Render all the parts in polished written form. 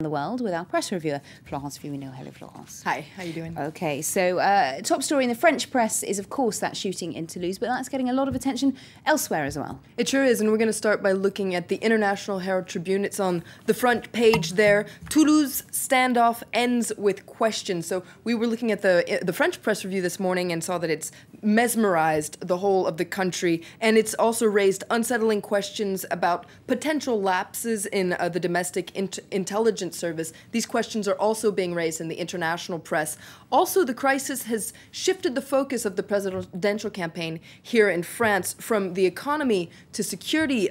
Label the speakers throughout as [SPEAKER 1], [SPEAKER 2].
[SPEAKER 1] the world with our press reviewer, Florence Vimino. Hello, Florence.
[SPEAKER 2] Hi, how you doing?
[SPEAKER 1] Okay, so top story in the French press is, of course, that shooting in Toulouse, but that's getting a lot of attention elsewhere as well.
[SPEAKER 2] It sure is, and we're going to start by looking at the International Herald Tribune. It's on the front page there. Toulouse standoff ends with questions. So we were looking at the French press review this morning and saw that it's mesmerized the whole of the country, and it's also raised unsettling questions about potential lapses in the domestic intelligence service. These questions are also being raised in the international press. Also, the crisis has shifted the focus of the presidential campaign here in France from the economy to security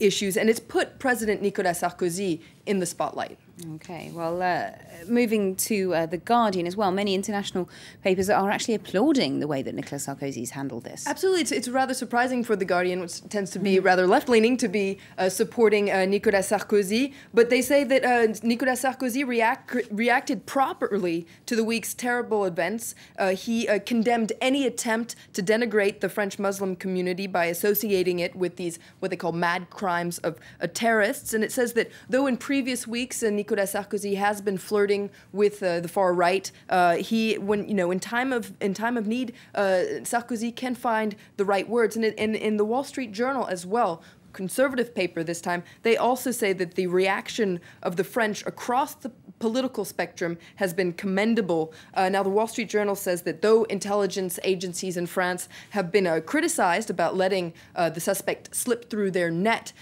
[SPEAKER 2] issues, and it's put President Nicolas Sarkozy in the spotlight.
[SPEAKER 1] Okay, well, moving to The Guardian as well, many international papers are actually applauding the way that Nicolas Sarkozy's handled this.
[SPEAKER 2] Absolutely, it's rather surprising for The Guardian, which tends to be rather left-leaning, to be supporting Nicolas Sarkozy, but they say that Nicolas Sarkozy reacted properly to the week's terrible events. He condemned any attempt to denigrate the French Muslim community by associating it with these, what they call mad crimes of terrorists, and it says that though in previous weeks Nicolas Sarkozy has been flirting with the far right, in time of need, Sarkozy can find the right words. And in the Wall Street Journal as well, conservative paper this time, they also say that the reaction of the French across the political spectrum has been commendable. Now, the Wall Street Journal says that though intelligence agencies in France have been criticized about letting the suspect slip through their net,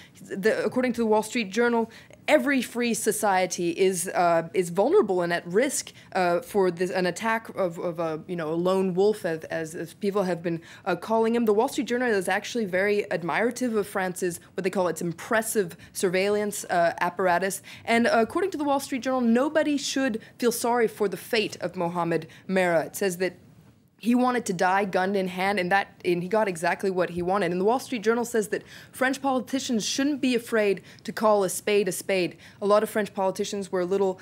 [SPEAKER 2] according to the Wall Street Journal, every free society is vulnerable and at risk for an attack of a lone wolf, as people have been calling him. The Wall Street Journal is actually very admirative of France's, what they call its impressive surveillance apparatus. And according to the Wall Street Journal, nobody should feel sorry for the fate of Mohamed Merah. It says that he wanted to die gun in hand, and he got exactly what he wanted. And the Wall Street Journal says that French politicians shouldn't be afraid to call a spade a spade. A lot of French politicians were a little,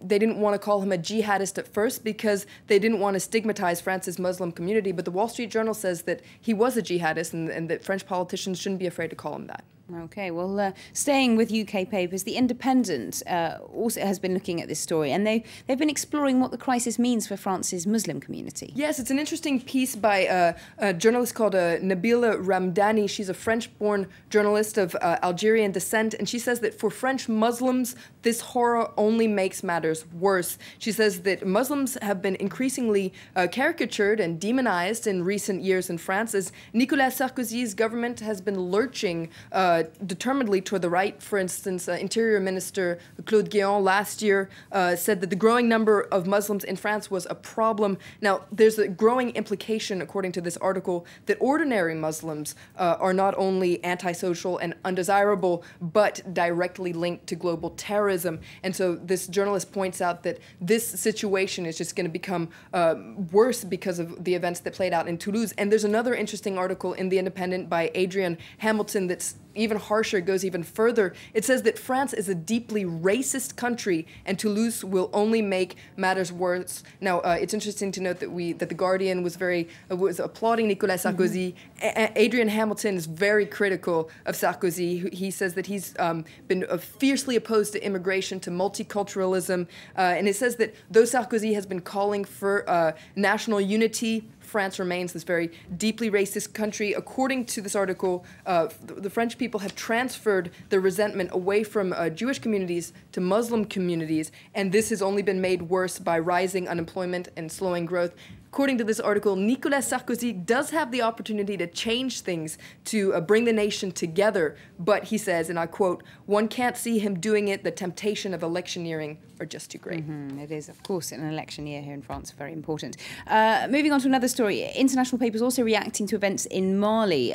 [SPEAKER 2] they didn't want to call him a jihadist at first because they didn't want to stigmatize France's Muslim community. But the Wall Street Journal says that he was a jihadist and that French politicians shouldn't be afraid to call him that.
[SPEAKER 1] Okay, well, staying with UK papers, The Independent also has been looking at this story, and they've been exploring what the crisis means for France's Muslim community.
[SPEAKER 2] Yes, it's an interesting piece by a journalist called Nabila Ramdani. She's a French-born journalist of Algerian descent, and she says that for French Muslims, this horror only makes matters worse. She says that Muslims have been increasingly caricatured and demonized in recent years in France, as Nicolas Sarkozy's government has been lurching determinedly toward the right. For instance, Interior Minister Claude Guéant last year said that the growing number of Muslims in France was a problem. Now, there's a growing implication, according to this article, that ordinary Muslims are not only antisocial and undesirable, but directly linked to global terrorism. And so this journalist points out that this situation is just going to become worse because of the events that played out in Toulouse. And there's another interesting article in The Independent by Adrian Hamilton that's even harsher, goes even further. It says that France is a deeply racist country, and Toulouse will only make matters worse. Now, it's interesting to note that the Guardian was applauding Nicolas Sarkozy. Adrian Hamilton is very critical of Sarkozy. He says that he's been fiercely opposed to immigration, to multiculturalism, and it says that though Sarkozy has been calling for national unity, France remains this very deeply racist country. According to this article, the French people have transferred their resentment away from Jewish communities to Muslim communities, and this has only been made worse by rising unemployment and slowing growth. According to this article, Nicolas Sarkozy does have the opportunity to change things, to bring the nation together, but he says, and I quote, "One can't see him doing it. The temptation of electioneering are just too great."
[SPEAKER 1] It is, of course, in an election year here in France, very important. Moving on to another story, international papers also reacting to events in Mali,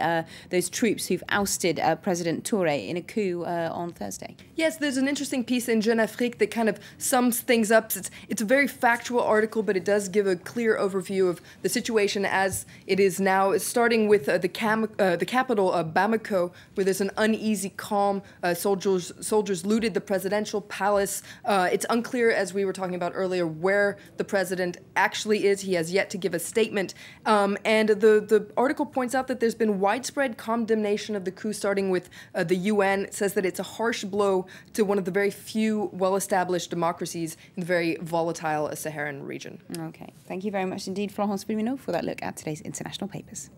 [SPEAKER 1] those troops who've ousted President Touré in a coup on Thursday.
[SPEAKER 2] Yes, there's an interesting piece in Jeune Afrique that kind of sums things up. It's a very factual article, but it does give a clear overview of the situation as it is now, starting with the capital, Bamako, where there's an uneasy calm. Soldiers looted the presidential palace. It's unclear, as we were talking about earlier, where the president actually is. He has yet to give a statement. president. And the article points out that there's been widespread condemnation of the coup, starting with the UN. It says that it's a harsh blow to one of the very few well-established democracies in the very volatile Saharan region.
[SPEAKER 1] Okay, thank you very much indeed, Florence Bruno, for that look at today's international papers.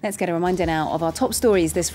[SPEAKER 1] Let's get a reminder now of our top stories this